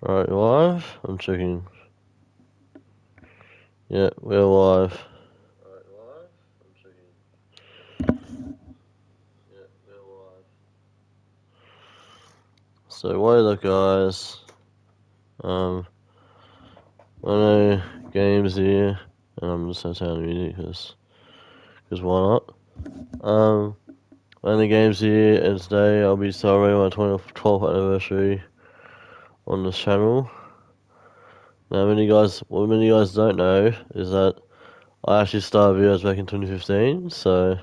Alright, you live? I'm checking. Yeah, we're live. Alright, live? I'm checking. Yeah, we're live. So, wait up, guys. I know games here, and I'm just gonna turn the music because why not? I know games here, and today I'll be celebrating my 12th anniversary on this channel. Now, what many of you guys don't know is that I actually started videos back in 2015, so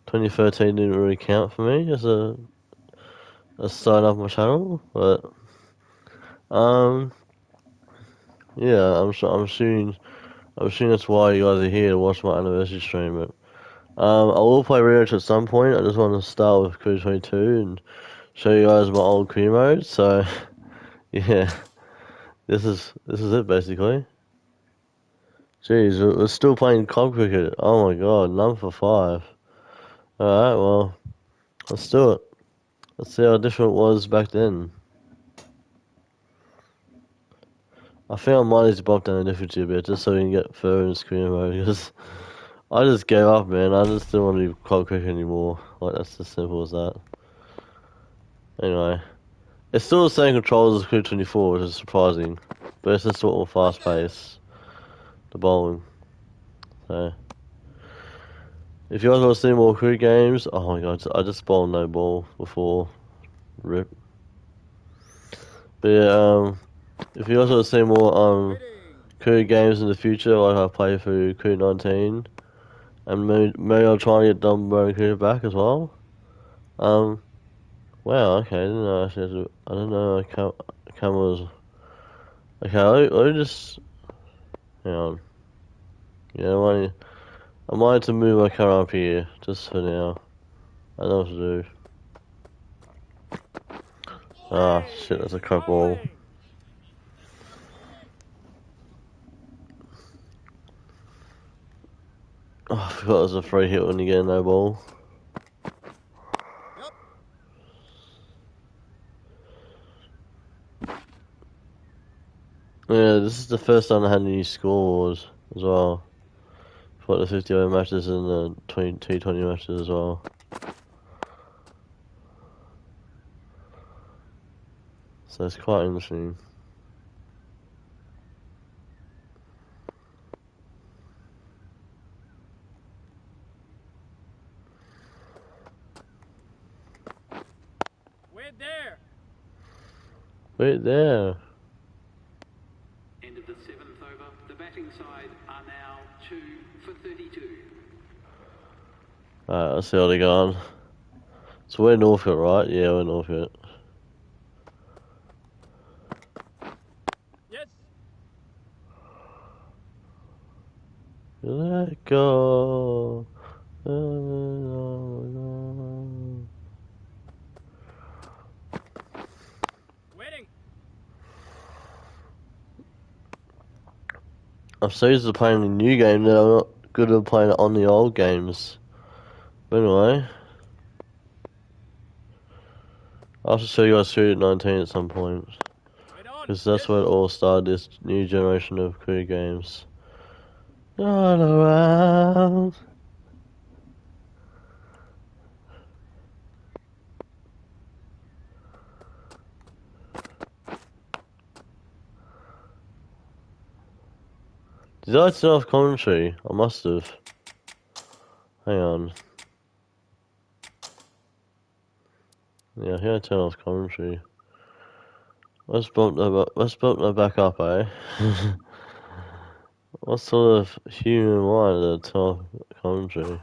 2013 didn't really count for me as a start up my channel, but yeah, I'm assuming that's why you guys are here to watch my anniversary stream. But I will play Rematch at some point. I just want to start with Crew 22 and show you guys my old crew mode. So yeah, this is it basically. Jeez, we're still playing cob cricket. Oh my god, none for 5. Alright, well, let's do it. Let's see how different it was back then. I think I might need to bump down the difficulty a bit just so we can get further in screen mode because I just gave up, man. I just didn't want to do cob cricket anymore. Like, that's as simple as that. Anyway, it's still the same controls as Crew 24, which is surprising, but it's just a lot more fast paced. The bowling. So, if you guys want to see more Crew games, oh my god, I just bowled no ball before. Rip. But yeah, if you guys want to see more Crew games in the future, like I play through Crew 19, and maybe I'll try and get Dumbo and Crew back as well. Wow, okay, I didn't know I actually had to, I don't know, cameras. Okay, let me just, hang on. Yeah, I might have to move my camera up here, just for now. I know what to do. Ah, shit, that's a crap ball. Oh, I forgot it was a free hit when you get a no ball. Yeah, this is the first time I had any scores as well. For the 50-over matches and the T20 matches as well. So it's quite interesting. Wait there! Wait there! End of the 7th over. The batting side are now 2 for 32. Alright, let's see how they go on. So we're Northcote, right? Yeah, we're Northcote. Yes! Let go. Waiting! I'm so used to playing the new game that I'm not good at playing it on the old games. But anyway, I'll have to show you guys through 19 at some point. Wait on! Because that's Yes. where it all started, this new generation of career games. All around. Did I turn off commentary? I must have. Hang on. Yeah, I think I turned off commentary. Let's bump that back up, eh? What sort of human mind to turn off commentary?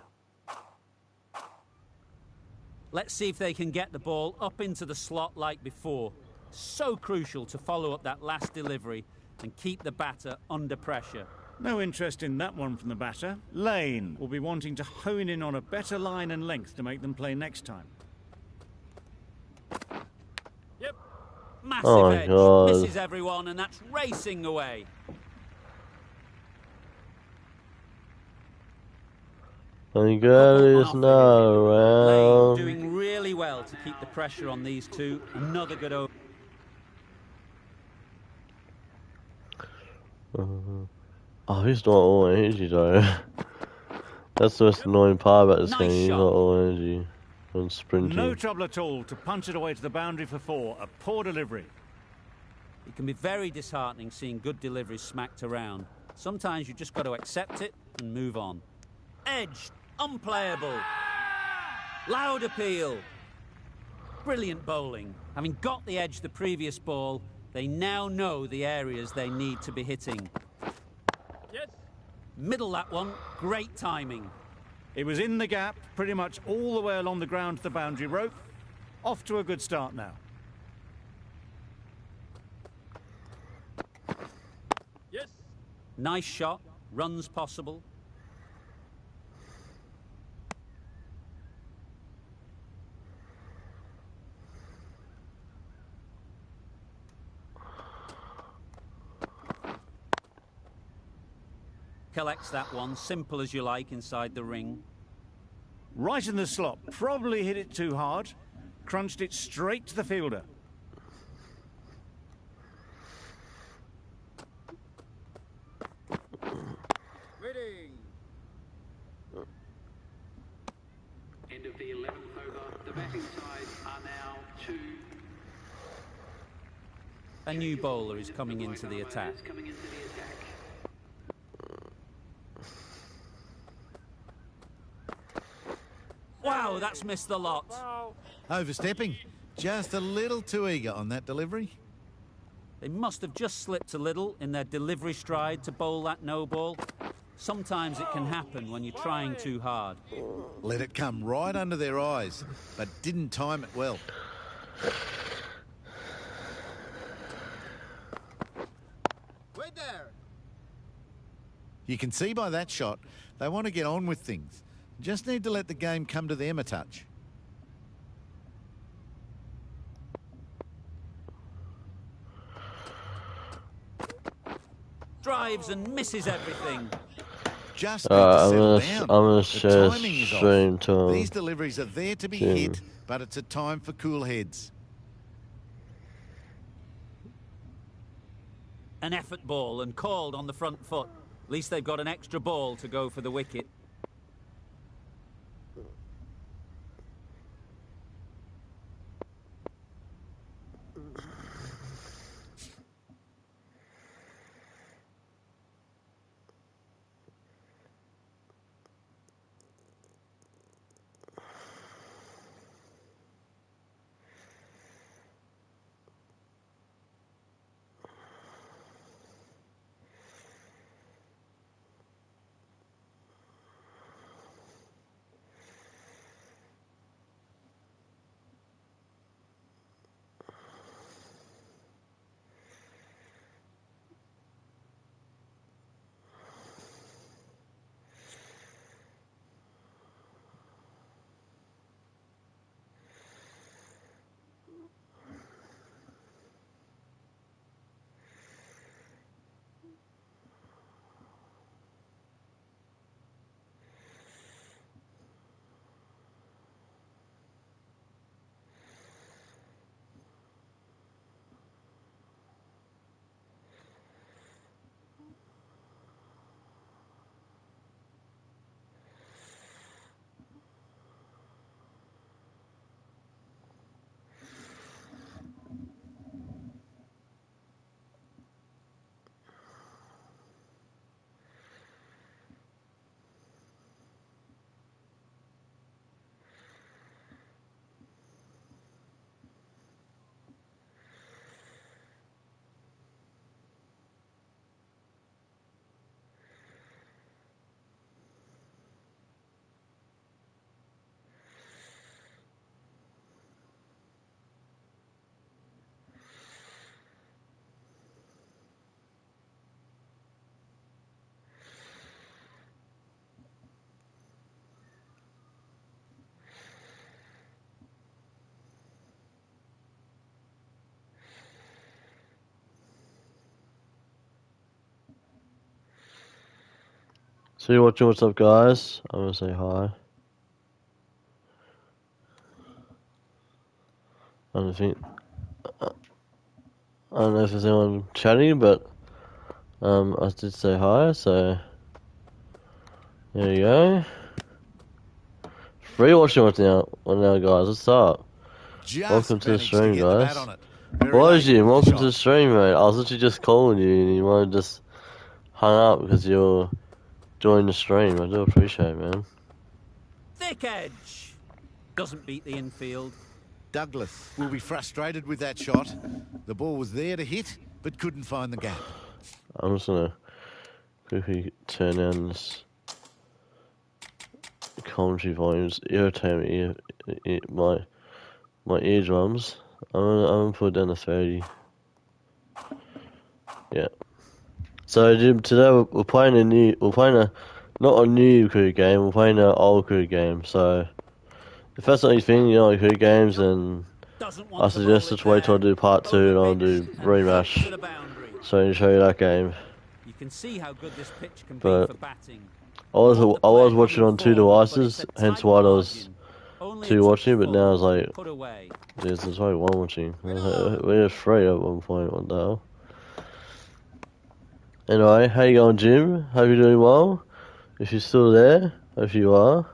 Let's see if they can get the ball up into the slot like before. So crucial to follow up that last delivery and keep the batter under pressure. No interest in that one from the batter. Lane will be wanting to hone in on a better line and length to make them play next time. Yep. Massive Oh my edge. God. Misses everyone, and that's racing away. And girl is Off they not go. Lane around. doing really well to keep the pressure on these two. Another good over. Oh, he's not all energy though. That's the most annoying part about this Nice game. He's shot. not all energy and No sprinting. trouble at all to punch it away to the boundary for 4. A poor delivery. It can be very disheartening seeing good deliveries smacked around. Sometimes you've just got to accept it and move on. Edge, unplayable. Loud appeal. Brilliant bowling. Having got the edge the previous ball, they now know the areas they need to be hitting. Yes. Middle that one, great timing. It was in the gap, pretty much all the way along the ground to the boundary rope. Off to a good start now. Yes. Nice shot, runs possible. Collects that one, simple as you like, inside the ring. Right in the slot. Probably hit it too hard. Crunched it straight to the fielder. Waiting. End of the 11th over. The batting side are now 2. A new bowler is coming into the attack. Coming into the attack. Wow, that's missed the lot. Overstepping. Just a little too eager on that delivery. They must have just slipped a little in their delivery stride to bowl that no ball. Sometimes it can happen when you're trying too hard. Let it come right under their eyes, but didn't time it well. Wait there. You can see by that shot, they want to get on with things. Just need to let the game come to them a touch. Drives and misses everything. Just need to settle down. I'm gonna The share timing is stream off. to These deliveries are there to be Jim. hit, but it's a time for cool heads. An effort ball and called on the front foot. At least they've got an extra ball to go for the wicket. So you watching? What's up, guys? I'm gonna say hi. I don't think. I don't know if there's anyone chatting, but I did say hi. So there you go. Free watching what's now, guys. What's up? Just Welcome to the managed to stream, get the bat guys. on it. Very What late is you? with the Welcome to shot. the stream, mate. I was literally just calling you, and you might have just hung up because you're joining the stream. I do appreciate it, man. Thick edge. Doesn't beat the infield. Douglas will be frustrated with that shot. The ball was there to hit, but couldn't find the gap. I'm just gonna quickly turn down this commentary volumes. Irritate me. My eardrums. I'm gonna put it down to 30. Yeah. So Jim, today we're playing not a new crew game. We're playing an old crew game. So if that's not your thing, you like crew games, then Doesn't I want to suggest bowl it just wait till I there. do part 2 and I'll do Overpitched and hit to rematch. the boundary. So I can show you that game. You can see how good this pitch can be But for batting. I was watching on 2 devices, hence why there was 2 watching. But now it's like Put away. there's only 1 watching. We have 3 at one point. What the hell? Anyway, how you going, Jim? Hope you're doing well. If you're still there, if you are.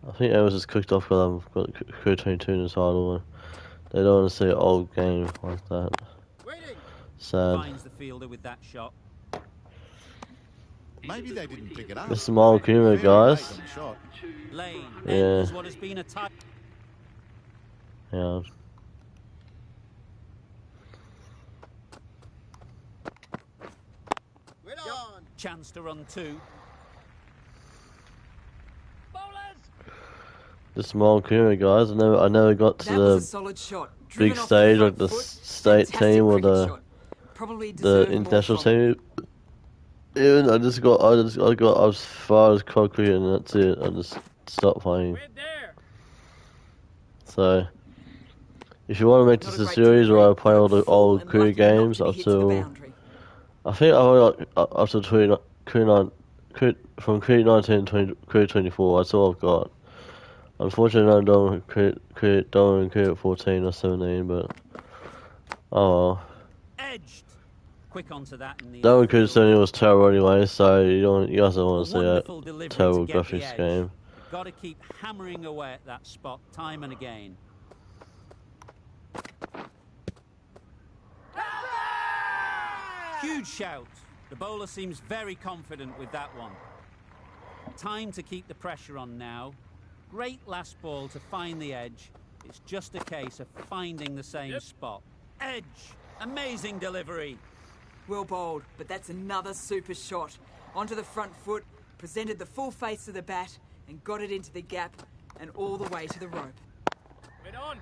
I think I was just cooked off because I've got Crew 22 in the title. They don't want to see an old game like that. Waiting. Sad. Finds the fielder with that shot. Maybe they didn't pick it up. This is my old humor, Very guys. late on the shot. Lane Yeah. ends what has been a tight. Yeah. Wait on. Chance to run 2. Bowlers. This is my old humor, guys. I never got to That was a the solid shot. big Driven off stage front like the foot. state Fantastic team or cricket shot. Probably the deserved more international from it. team. Even I got as far as club cricket and that's it. I just stopped playing. Wait there. So if you want to make Not this a a great series where I delivery, play all the but full old and career lucky not games to be up hit to the till boundary. I think I got up to from career 19 to career 24. That's all I've got. Unfortunately, I don't career 14 or 17, but oh well. Edged. Quick onto that in the That one career infield. 17 was terrible anyway, so you guys don't A want to see wonderful that delivery terrible to get the graphics edge. game. Got to keep hammering away at that spot time and again. Huge shout. The bowler seems very confident with that one. Time to keep the pressure on now. Great last ball to find the edge. It's just a case of finding the same spot. Edge. Amazing delivery. Well bowled, but that's another super shot. Onto the front foot, presented the full face of the bat, and got it into the gap and all the way to the rope. Wait on.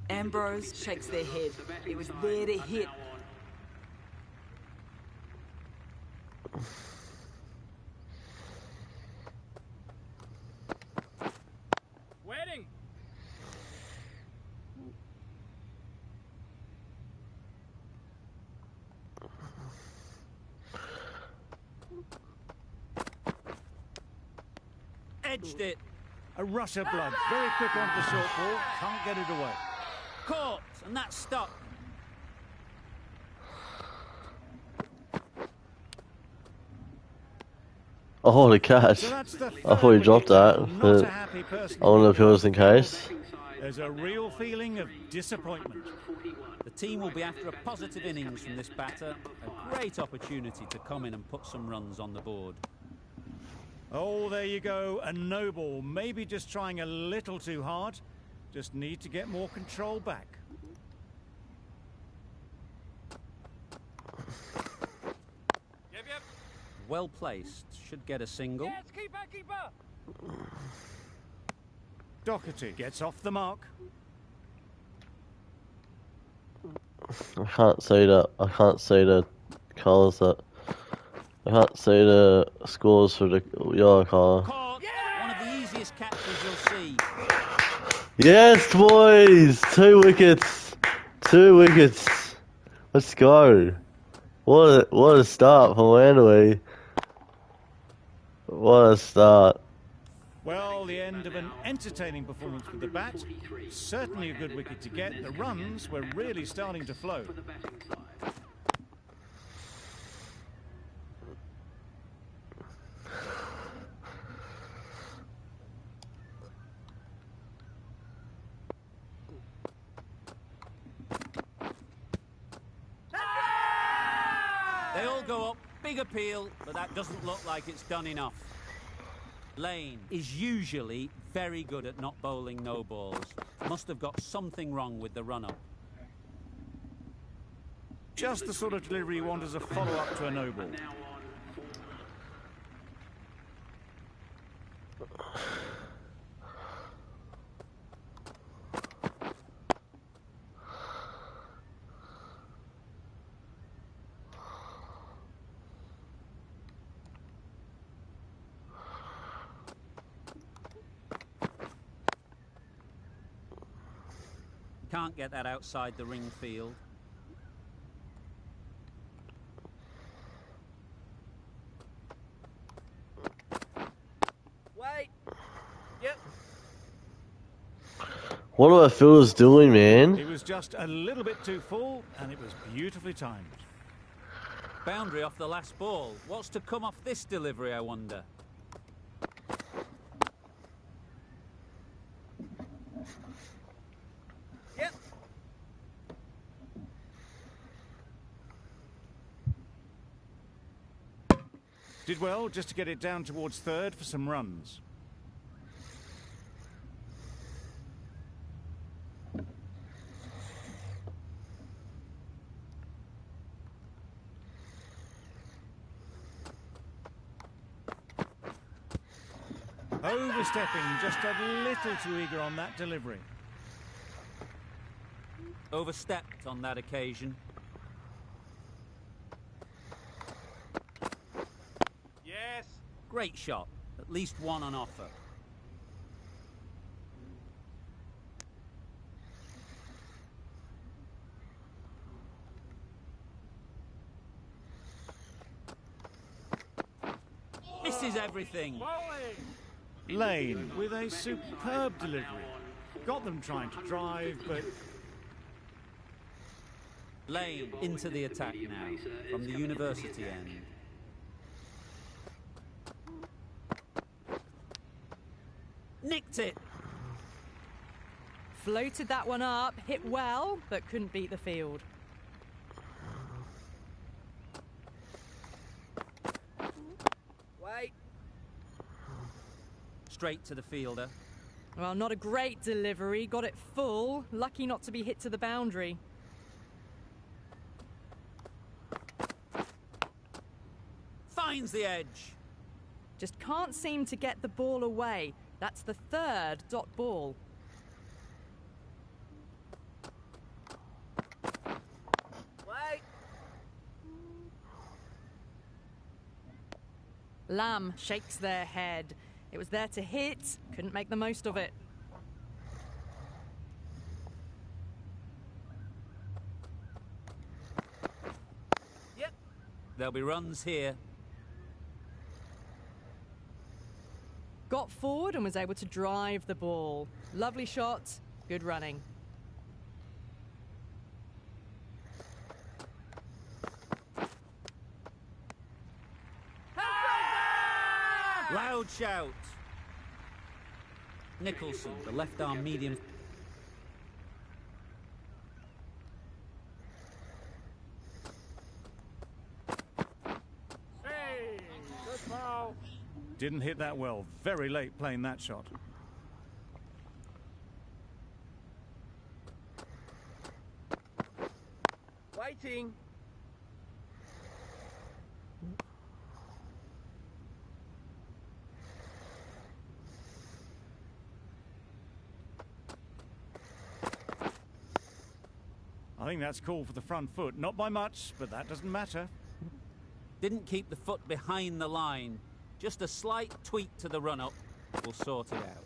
Ambrose shakes their head. It was there to hit. Waiting. Edged it. A rush of blood. Very quick on the short ball. Can't get it away. Caught. And that's stuck. Oh, holy catch. So that's the I thought he dropped that, Not but a happy person. I wonder if it was in case. There's a real feeling of disappointment. The team will be after a positive innings from this batter. A great opportunity to come in and put some runs on the board. Oh, there you go. A no ball. Maybe just trying a little too hard. Just need to get more control back. Yep. Well placed. Should get a single. Yes, keeper. Doherty gets off the mark. I can't say the colours that. I can't say the scores for the yellow colour. Caught. One of the easiest catches you'll see. Yes, boys! 2 wickets! 2 wickets! Let's go! What a start from Landaway. What a start. Well, the end of an entertaining performance with the bat. Certainly a good wicket to get. The runs were really starting to flow. For the batting side. They all go up, big appeal, but that doesn't look like it's done enough. Lane is usually very good at not bowling no balls. Must have got something wrong with the run-up. Just the sort of delivery you want as a follow-up to a no ball. Now on for Can't get that outside the ring field. Wait. Yep. What are our fielders doing, man? It was just a little bit too full, and it was beautifully timed. Boundary off the last ball. What's to come off this delivery, I wonder? Yep. Did well just to get it down towards third for some runs. Overstepping, just a little too eager on that delivery. Overstepped on that occasion. Yes. Great shot. At least one on offer. This is everything. Lane with a superb delivery. Got them trying to drive, but Lane into the attack now from the university end. Nicked it. Floated that one up, hit well, but couldn't beat the field. Wait. Straight to the fielder. Well, not a great delivery, got it full, lucky not to be hit to the boundary. Finds the edge. Just can't seem to get the ball away. That's the third dot ball. Wait. Lamb shakes their head. It was there to hit, couldn't make the most of it. Yep. There'll be runs here. Got forward and was able to drive the ball. Lovely shot, good running. Loud shout. Nicholson, the left arm medium. Hey. Good ball. didn't hit that well. Very late playing that shot. Waiting. I think that's called for the front foot. Not by much, but that doesn't matter. Didn't keep the foot behind the line. Just a slight tweak to the run-up will sort it out.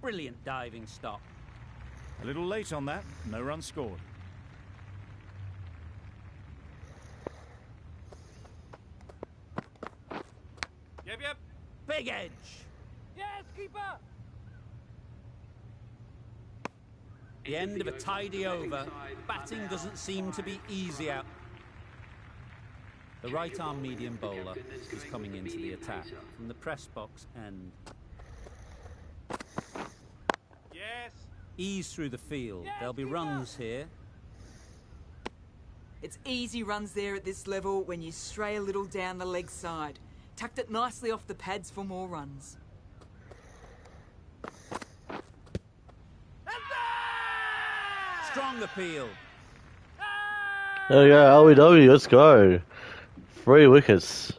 Brilliant diving stop. A little late on that, no run scored. Yep. Big edge. Yes, keeper. The end of a tidy over. Batting doesn't seem to be easy out. The right-arm medium bowler is coming into the attack from the press box end. Yes. Ease through the field. There'll be runs here. It's easy runs there at this level when you stray a little down the leg side. Tucked it nicely off the pads for more runs. Strong appeal. There we go, LBW, let's go. 3 wickets.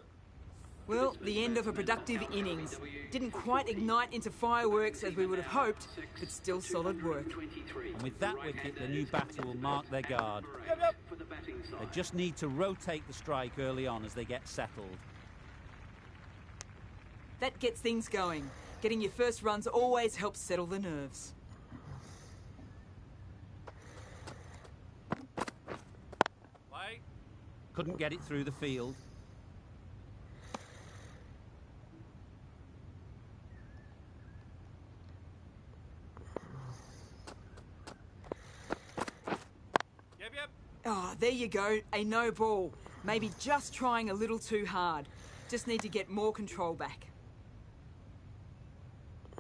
Well, the end of a productive innings. Didn't quite ignite into fireworks as we would have hoped, but still solid work. And with that wicket, the new batter will mark their guard. They just need to rotate the strike early on as they get settled. That gets things going. Getting your first runs always helps settle the nerves. Wait. Couldn't get it through the field. Yep. Oh, there you go. A no ball. Maybe just trying a little too hard. Just need to get more control back.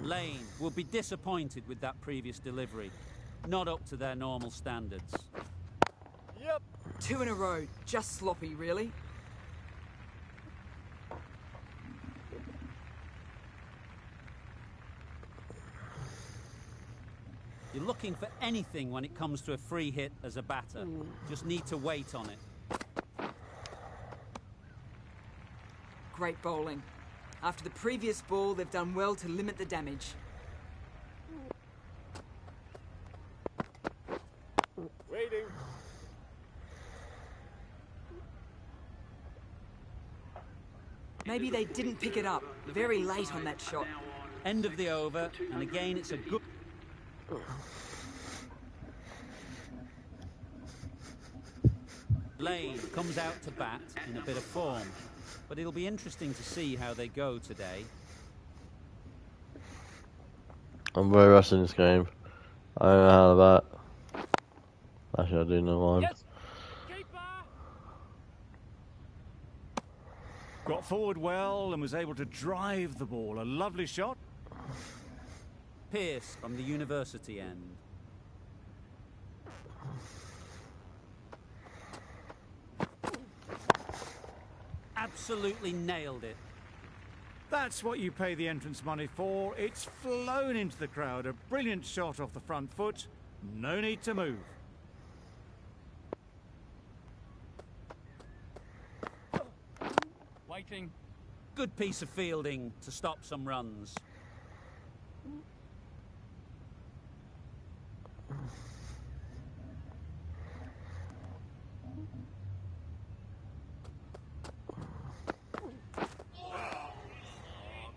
Lane will be disappointed with that previous delivery. Not up to their normal standards. Yep. 2 in a row. Just sloppy, really. You're looking for anything when it comes to a free hit as a batter. Just need to wait on it. Great bowling. After the previous ball, they've done well to limit the damage. Waiting. Maybe they didn't pick it up. Very late on that shot. End of the over, and again it's a good... Lane comes out to bat in a bit of form, but it'll be interesting to see how they go today. I'm very rusty in this game. I don't know how to bat. Actually, I do know one. Yes. Keeper. Got forward well and was able to drive the ball. A lovely shot. Pierce from the university end. Absolutely nailed it. That's what you pay the entrance money for. It's flown into the crowd. A brilliant shot off the front foot. No need to move. Waiting. Good piece of fielding to stop some runs.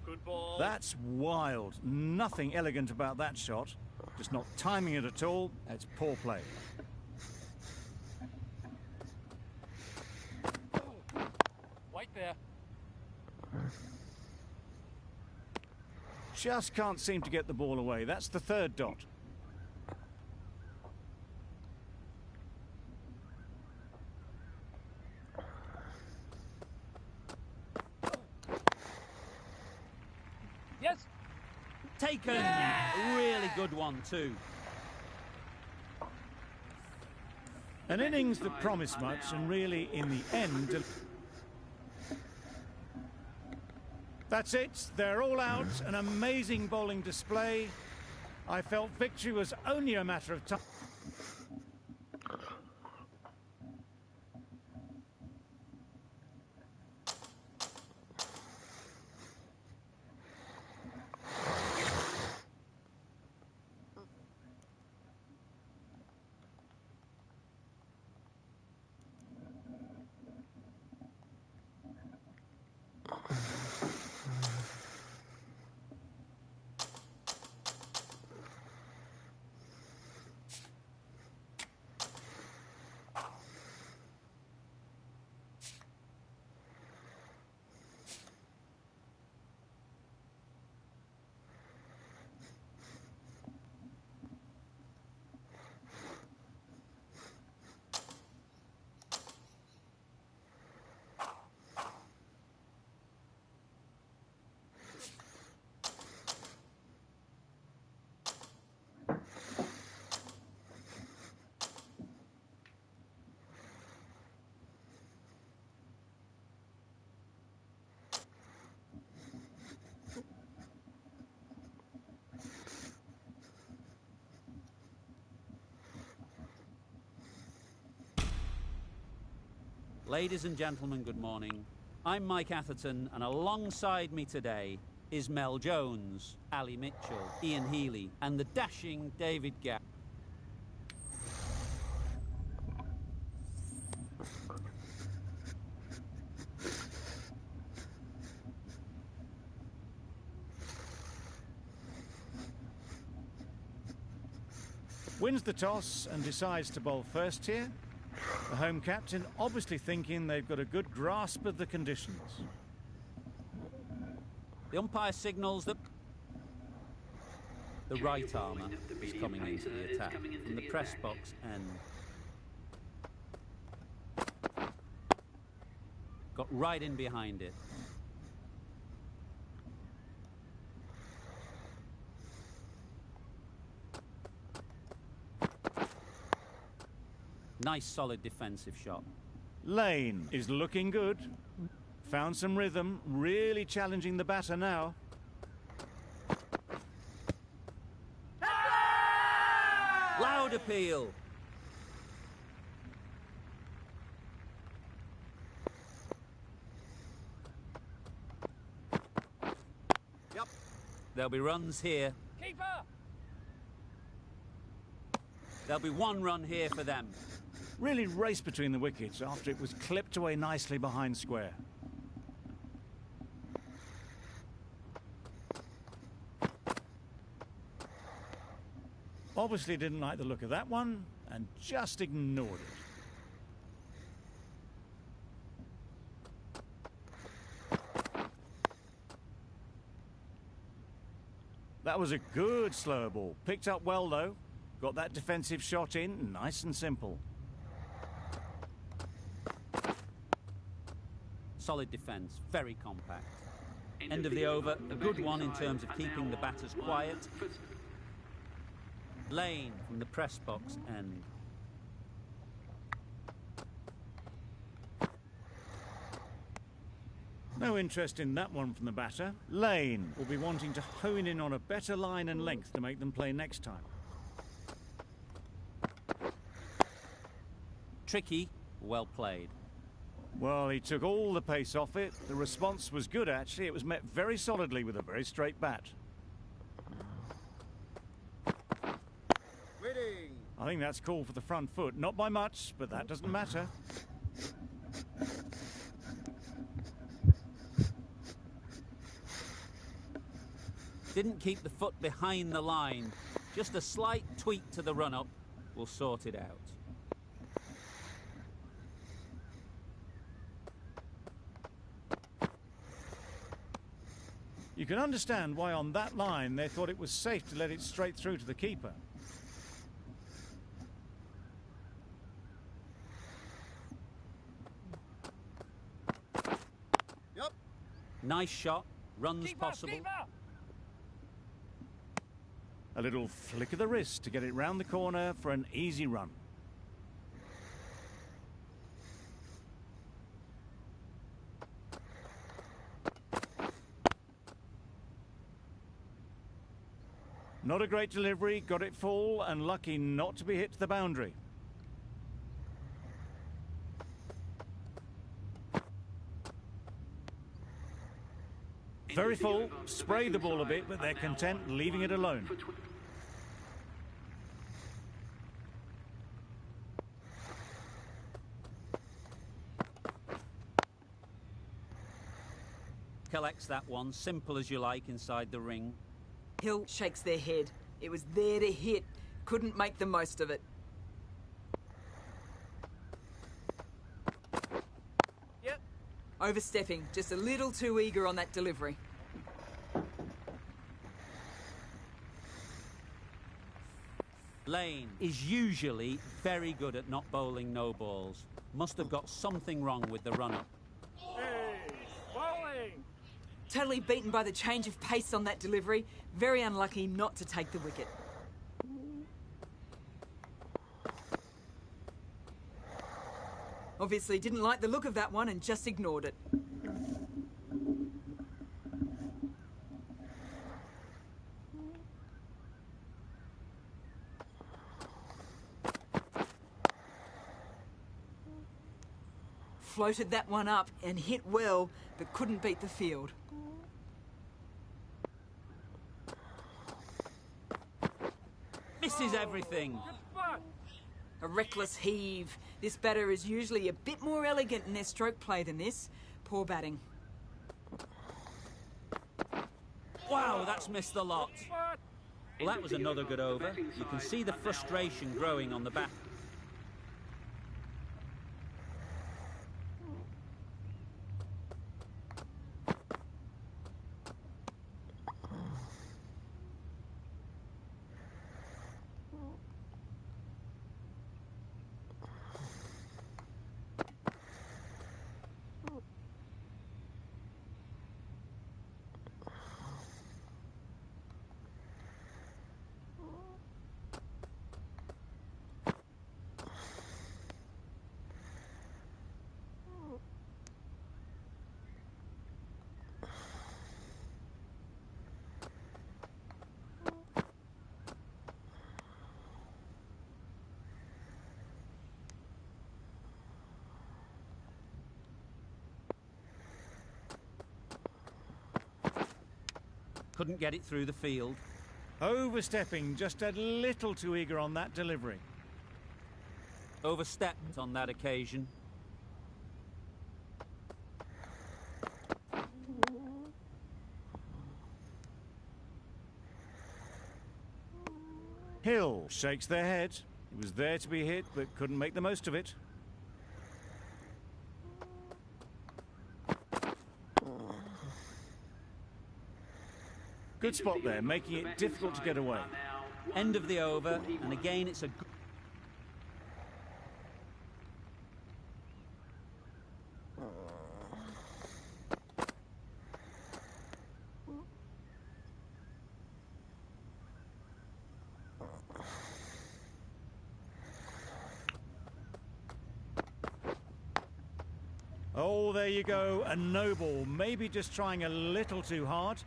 Good ball. That's wild. Nothing elegant about that shot. Just not timing it at all. It's poor play. Wait there. Just can't seem to get the ball away. That's the third dot. Yes. Taken. A really good one too. An innings that promised much and really, in the end... That's it. They're all out. An amazing bowling display. I felt victory was only a matter of time. Ladies and gentlemen, good morning. I'm Mike Atherton, and alongside me today is Mel Jones, Ali Mitchell, Ian Healy, and the dashing David Gapp. Wins the toss and decides to bowl first here. The home captain obviously thinking they've got a good grasp of the conditions. The umpire signals that the right armour is coming into the attack from the press box end. Got right in behind it. Nice solid defensive shot. Lane is looking good. Found some rhythm, really challenging the batter now. Loud appeal. Yep. There'll be runs here. Keeper! There'll be one run here for them. Really raced between the wickets after it was clipped away nicely behind square. Obviously didn't like the look of that one and just ignored it. That was a good slow ball. Picked up well though. Got that defensive shot in, nice and simple. Solid defence, very compact. End of the over, a good one in terms of keeping the batters quiet. Lane from the press box end. No interest in that one from the batter. Lane will be wanting to hone in on a better line and length to make them play next time. Tricky, well played. Well, he took all the pace off it. The response was good, actually. It was met very solidly with a very straight bat. Waiting. I think that's called for the front foot. Not by much, but that doesn't matter. Didn't keep the foot behind the line. Just a slight tweak to the run-up will sort it out. You can understand why on that line they thought it was safe to let it straight through to the keeper. Yep. Nice shot, runs Keeper, possible. keeper! A little flick of the wrist to get it round the corner for an easy run. Not a great delivery, got it full and lucky not to be hit to the boundary. Very full, spray the ball a bit, but they're content leaving it alone. Collects that one, simple as you like inside the ring. Hill shakes their head. It was there to hit. Couldn't make the most of it. Yep. Overstepping, just a little too eager on that delivery. Lane is usually very good at not bowling no balls. Must have got something wrong with the run-up. Hey, bowling! Totally beaten by the change of pace on that delivery. Very unlucky not to take the wicket. Obviously didn't like the look of that one and just ignored it. Floated that one up and hit well, but couldn't beat the field. Misses everything. A reckless heave. This batter is usually a bit more elegant in their stroke play than this. Poor batting. Wow, that's missed the lot. Well, that was another good over. You can see the frustration growing on the bat. Couldn't get it through the field. Overstepping, just a little too eager on that delivery. Overstepped on that occasion. Hill shakes their head. He was there to be hit, but couldn't make the most of it. Good spot there, making it difficult to get away. End of the over, and again it's a good... Oh, there you go, a no ball. Maybe just trying a little too hard.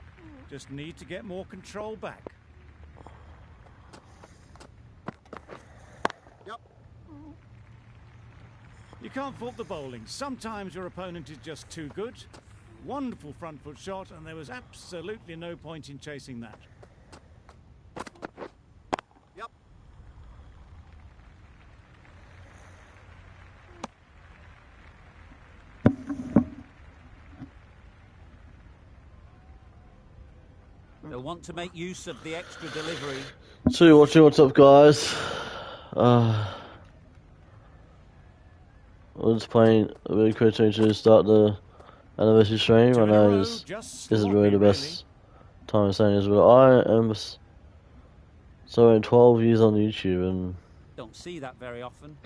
Just need to get more control back. Yep. You can't fault the bowling. Sometimes your opponent is just too good. Wonderful front foot shot, and there was absolutely no point in chasing that. Yep. They'll want to make use of the extra delivery. So you're watching, what's up guys? We're just playing a bit of Crew 22 to start the anniversary stream. I know this isn't really the best time of saying this, but I am so 12 years on YouTube, and Don't see that very often.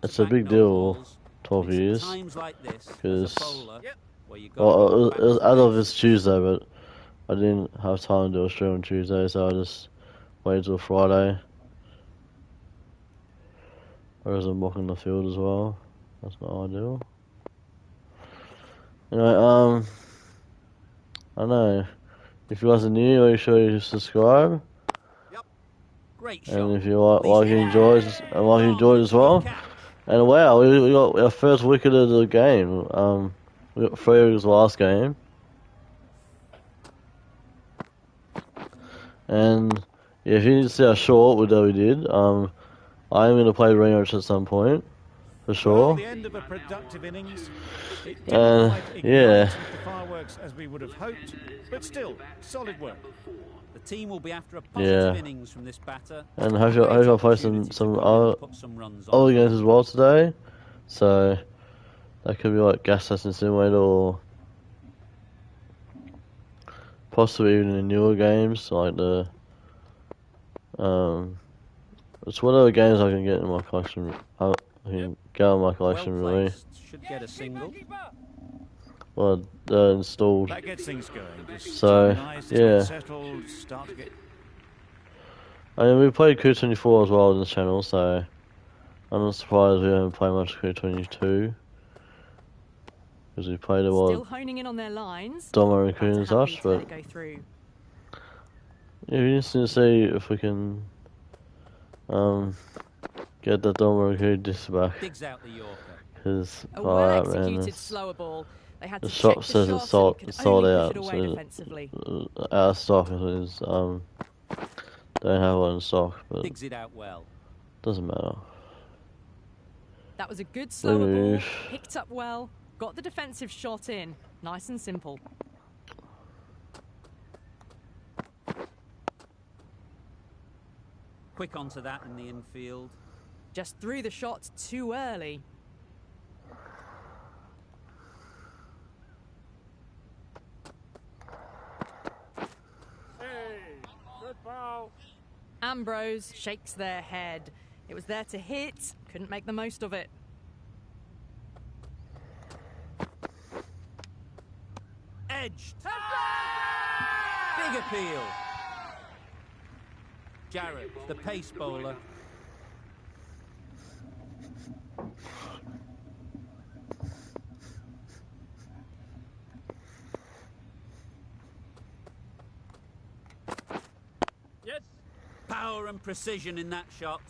it's a big deal, 12 It's years, times like this, because as a bowler, where you well, it was as of this Tuesday, but I didn't have time to do a stream on Tuesday, so I just waited till Friday. Whereas I'm walking the field as well. That's not ideal. Anyway, I know. If you guys are new, make sure you subscribe. Great shot. And if you like you enjoyed as well. And wow, we got our first wicket of the game. We got 3 wickets last game. And yeah, if you need to see how short we did, I am going to play Rematch at some point, for sure. Well, the end of a productive innings. It didn't quite ignite yeah. the fireworks as we would have hoped, but still, solid work. The team will be after a positive innings from this batter. And hopefully I'll play some other games as well today. So that could be like Gas Station Simulator, or possibly even in newer games like the it's whatever games I can get in my collection. I can get on my collection really. Should get a single. Well, they're installed. That gets things going. Just So nice, yeah. settled, start to get... I mean, we played Crew 24 as well on the channel, so I'm not surprised we haven't played much Crew 22. Because we played a lot Still honing in on their lines. Domo and Crew and Happy such, to let but it go through. yeah, we just need to see if we can get the Domo and Crew disc back. Digs out the Yorker. Because A alright, man, well-executed slower ball. They had the to check shop the says it's shot and could sold only push out, it away so defensively. out of stock. It is don't have one in stock, but Digs it out well. doesn't matter. That was a good slower ball, Remove. picked up well, got the defensive shot in. Nice and simple. Quick onto that in the infield. Just threw the shot too early. Hey, good ball. Ambrose shakes their head. It was there to hit, couldn't make the most of it. Edged. Big appeal. Jarrett, the pace bowler. Yes. Power and precision in that shot.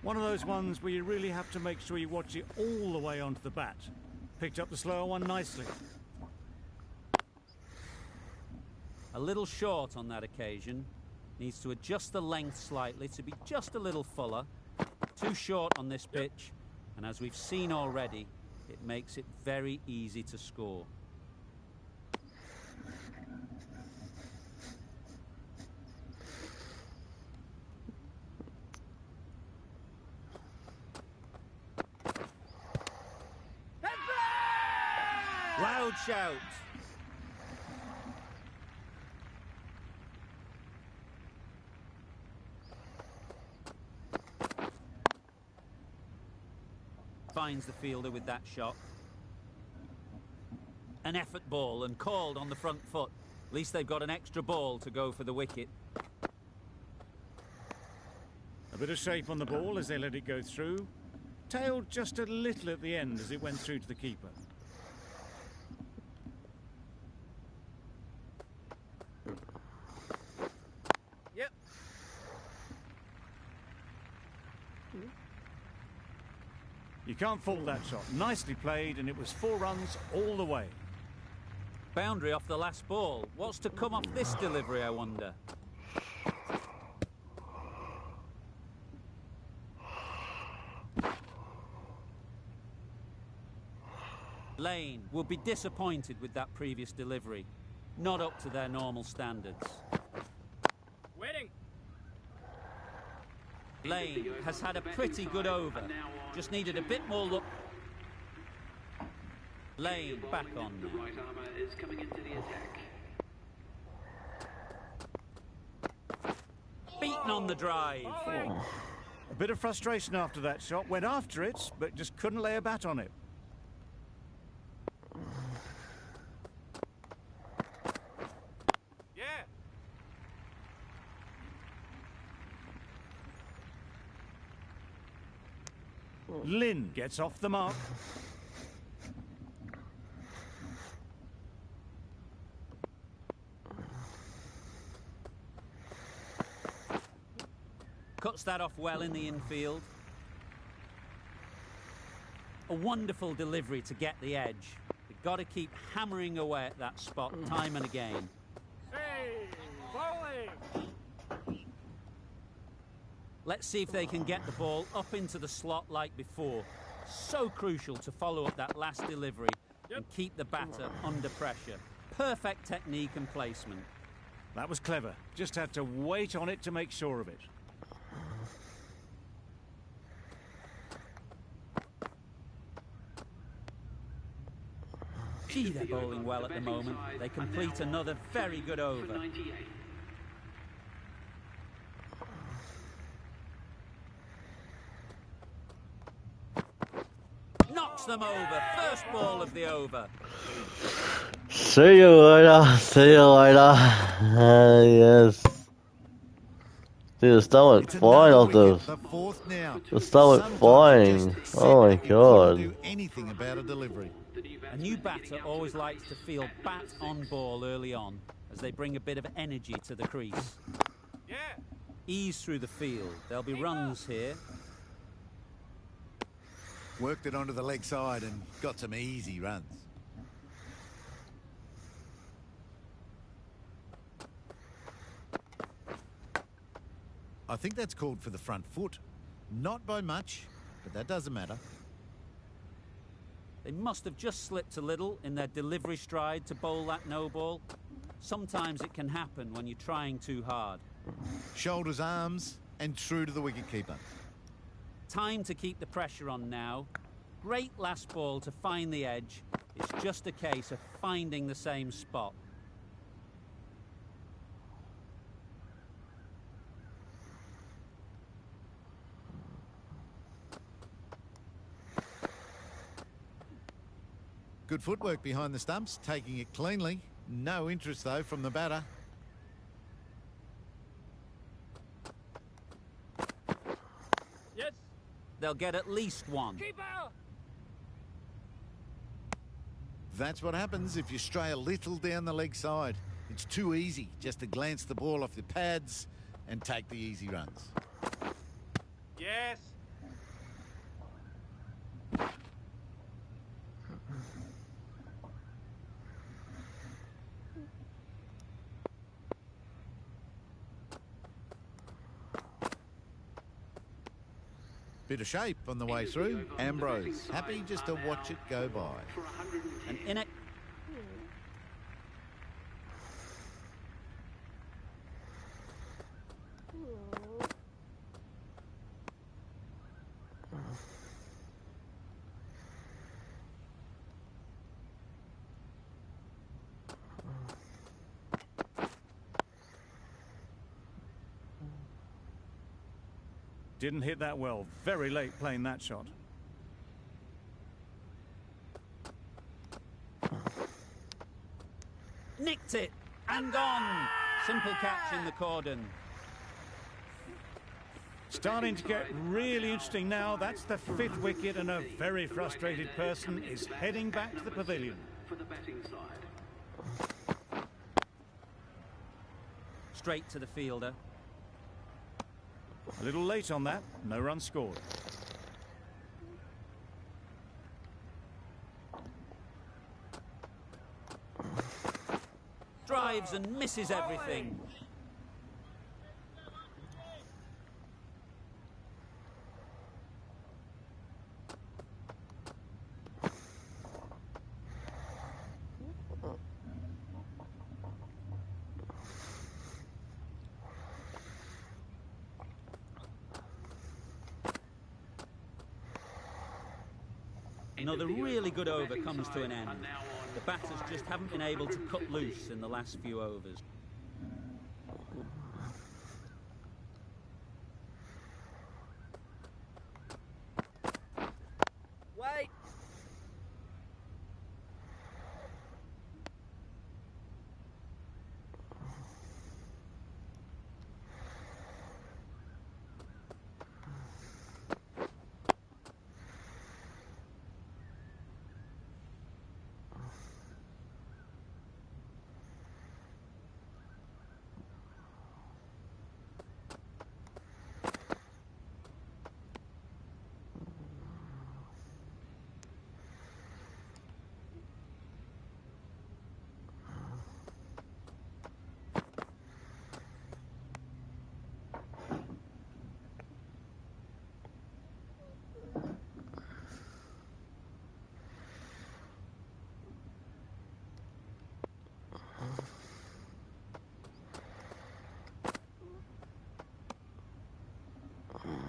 One of those ones where you really have to make sure you watch it all the way onto the bat. Picked up the slower one nicely. A little short on that occasion. Needs to adjust the length slightly to be just a little fuller. Too short on this pitch. And as we've seen already, it makes it very easy to score. Loud shout. Finds the fielder with that shot. An effort ball and called on the front foot. At least they've got an extra ball to go for the wicket. A bit of shape on the ball as they let it go through. Tailed just a little at the end as it went through to the keeper. Yep. You can't fault that shot. Nicely played, and it was 4 runs all the way. Boundary off the last ball. What's to come off this delivery, I wonder? Lane will be disappointed with that previous delivery. Not up to their normal standards. Waiting. Lane has had a pretty good over. Just needed a bit more look. Lane back on The now. right armour is coming into the attack. Beaten on the drive. A bit of frustration after that shot. Went after it, but just couldn't lay a bat on it. Yeah. Lynn gets off the mark. Cuts that off well in the infield. A wonderful delivery to get the edge. They've got to keep hammering away at that spot time and again. Hey, bowling. Let's see if they can get the ball up into the slot like before. So crucial to follow up that last delivery and keep the batter under pressure. Perfect technique and placement. That was clever. Just had to wait on it to make sure of it. Gee, they're bowling well at the moment. They complete another very good over. 98. Knocks them over. First ball of the over. See you later. See you later. Yes. Dude, the star went It's flying another off the. wicket, the 4th now. The star went Sometimes flying. you just Oh my accept you couldn't do god. anything about a delivery. A new batter always likes to feel bat on ball early on as they bring a bit of energy to the crease. Yeah. Ease through the field. There'll be runs here. Worked it onto the leg side and got some easy runs. I think that's called for the front foot. Not by much, but that doesn't matter. They must have just slipped a little in their delivery stride to bowl that no ball. Sometimes it can happen when you're trying too hard. Shoulders, arms, and true to the wicketkeeper. Time to keep the pressure on now. Great last ball to find the edge. It's just a case of finding the same spot. Good footwork behind the stumps, taking it cleanly. No interest, though, from the batter. Yes. They'll get at least one. Keeper. That's what happens if you stray a little down the leg side. It's too easy just to glance the ball off the pads and take the easy runs. Yes. Bit of shape on the way through. Ambrose, happy just to watch it go by. And in it. Didn't hit that well. Very late playing that shot. Nicked it and gone. Simple catch in the cordon. Starting to get really interesting now. That's the 5th wicket and a very frustrated person is heading back to the pavilion. For the batting side. Straight to the fielder. A little late on that. No run scored. Drives and misses everything. Another really good over comes to an end. The batters just haven't been able to cut loose in the last few overs. Wait.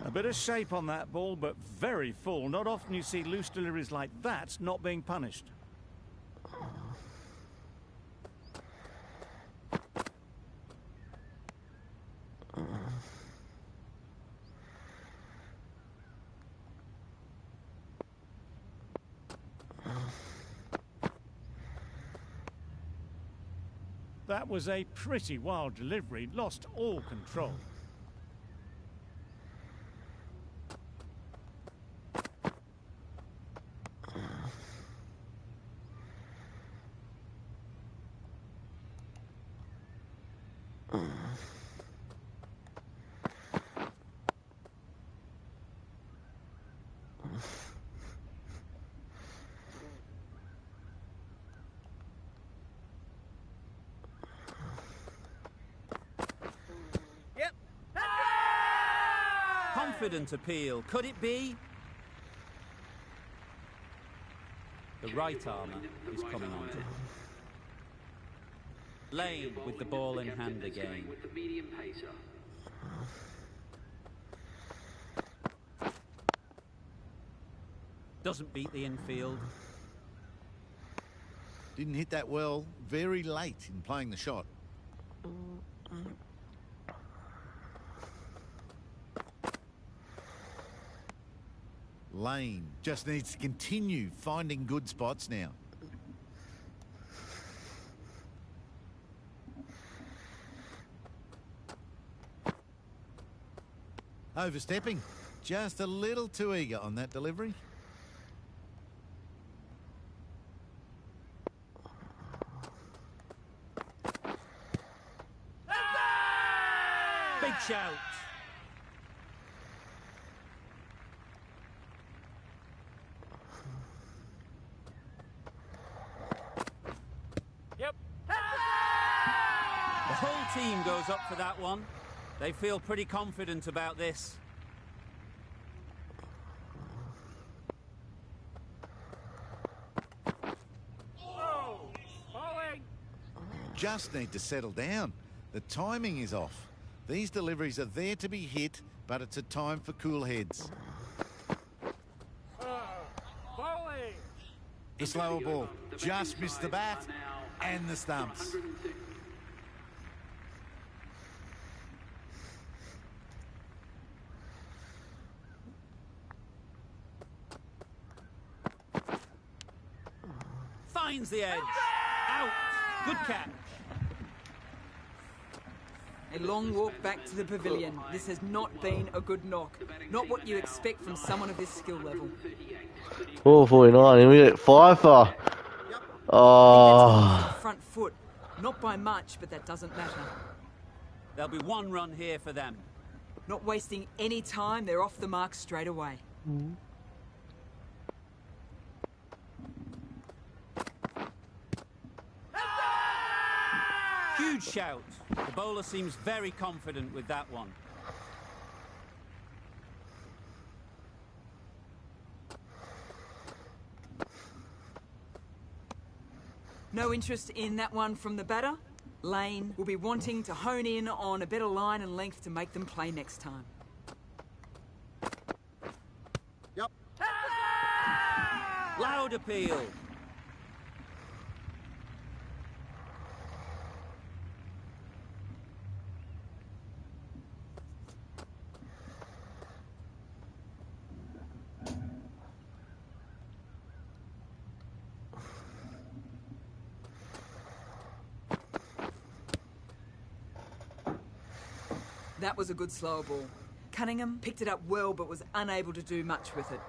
A bit of shape on that ball, but very full. Not often you see loose deliveries like that not being punished. That was a pretty wild delivery, lost all control. confident appeal. Could it be? The right armour is coming on to him. Lane with the ball in hand again. With the medium pacer. Doesn't beat the infield. Didn't hit that well. Very late in playing the shot. Lane just needs to continue finding good spots now. Overstepping. Just a little too eager on that delivery. Big shout. Yep. The whole team goes up for that one. They feel pretty confident about this. Oh, bowling. Just need to settle down. The timing is off. These deliveries are there to be hit, but it's a time for cool heads. Bowling. The slower ball just missed the bat and the stumps. Finds the edge. Out. Good catch. A long walk back to the pavilion. This has not been a good knock. Not what you expect from someone of this skill level. 449, and we get 5 for. Oh. Front foot. Not by much, but that doesn't matter. There'll be one run here for them. Not wasting any time, they're off the mark straight away. Huge shout. The bowler seems very confident with that one. No interest in that one from the batter. Lane will be wanting to hone in on a better line and length to make them play next time. Yep. Loud appeal. That was a good slower ball. Cunningham picked it up well but was unable to do much with it.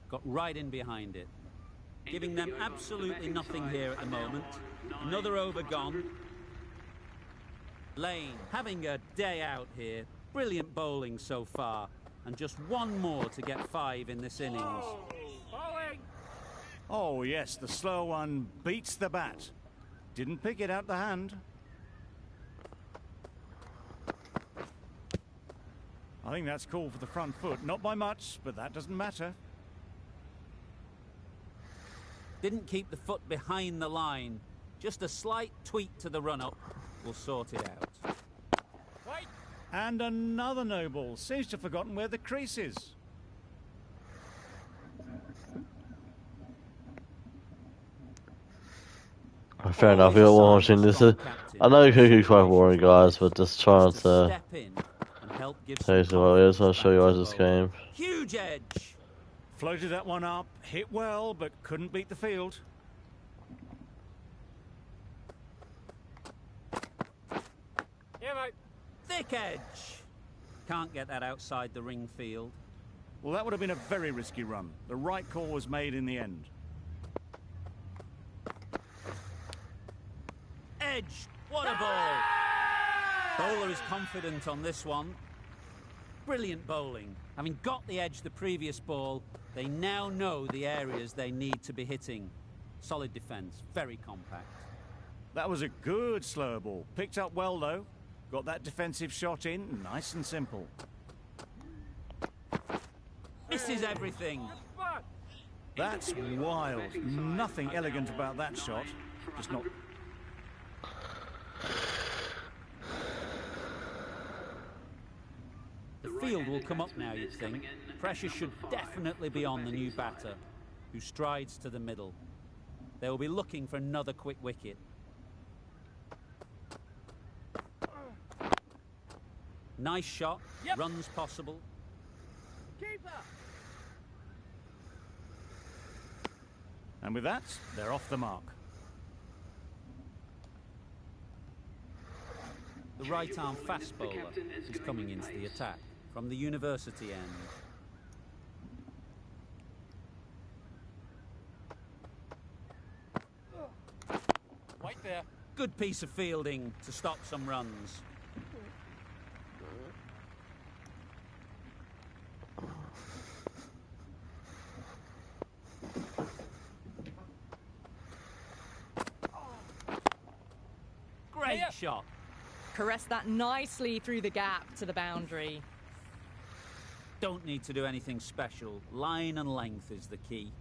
Got right in behind it. Giving them absolutely nothing here at the moment. Another over gone. Lane having a day out here. Brilliant bowling so far. And just one more to get 5 in this innings. Bowling. Oh, yes, the slow one beats the bat. Didn't pick it out the hand. I think that's called for the front foot. Not by much, but that doesn't matter. Didn't keep the foot behind the line. Just a slight tweak to the run-up will sort it out. Wait. And another no ball. Seems to have forgotten where the crease is. Fair enough, you're watching this. I know Cuckoo's quite boring, guys, but just trying to Step in and help give tell you what it is. I'll show you guys this game. Huge edge. Floated that one up, hit well, but couldn't beat the field. Yeah, mate. Thick edge. Can't get that outside the ring field. Well, that would have been a very risky run. The right call was made in the end. Edge. What a ball. Bowler is confident on this one. Brilliant bowling. Having got the edge the previous ball, they now know the areas they need to be hitting. Solid defence. Very compact. That was a good slow ball. Picked up well, though. Got that defensive shot in, nice and simple. Misses everything. That's wild. Nothing elegant about that shot. Just not... The field will come up now, you'd think. Pressure should definitely be on the new batter, who strides to the middle. They will be looking for another quick wicket. Nice shot, runs possible. Keeper! And with that, they're off the mark. The right-arm fast bowler is coming into the attack from the university end. Wait there. Good piece of fielding to stop some runs. Great shot. Caress that nicely through the gap to the boundary. Don't need to do anything special. Line and length is the key.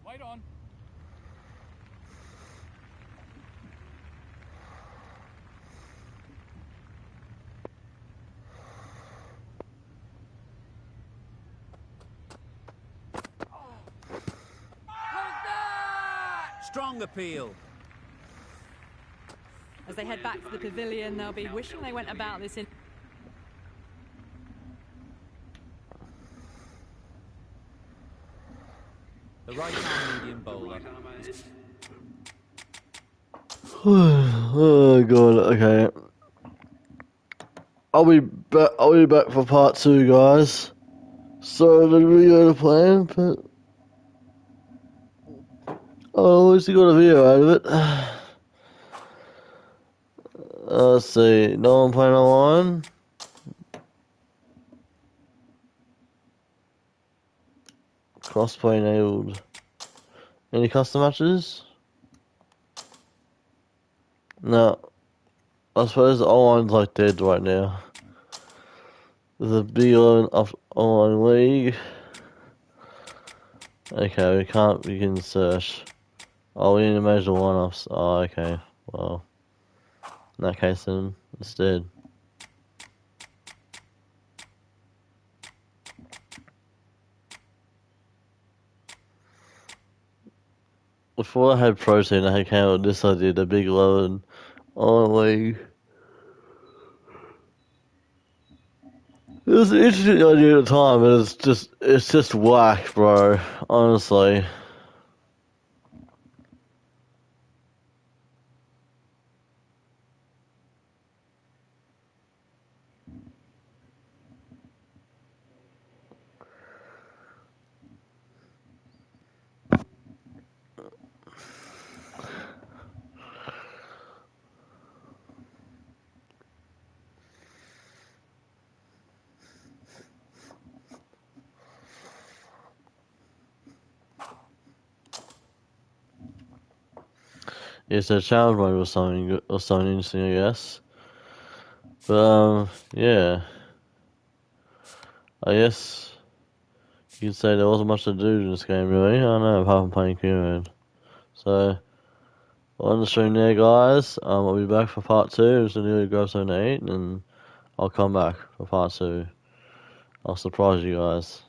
Wait on. Strong appeal. As they head back to the pavilion, they'll be wishing they went about this in... The right-arm medium bowler. Oh god, okay. I'll be back for part 2, guys. Sorry the video to plan, but I always got a video out of it. Let's see, no one playing online. Crossplay enabled. Any custom matches? No. I suppose the online's like dead right now. There's a big online league. Okay, we can't begin search. Oh, we need to measure one-offs. Oh, okay. Well, in that case then, it's dead. Before I had protein, I had came up with this idea, the big low and online league. It was an interesting idea at the time, but it's just whack, bro. Honestly. Yeah, so challenge mode was something interesting, I guess. But yeah, I guess you could say there wasn't much to do in this game, really. I don't know, apart from playing Queue mode. So, we'll end the stream there, guys. I'll be back for part 2. I'm just gonna grab something to eat, and I'll come back for part 2. I'll surprise you guys.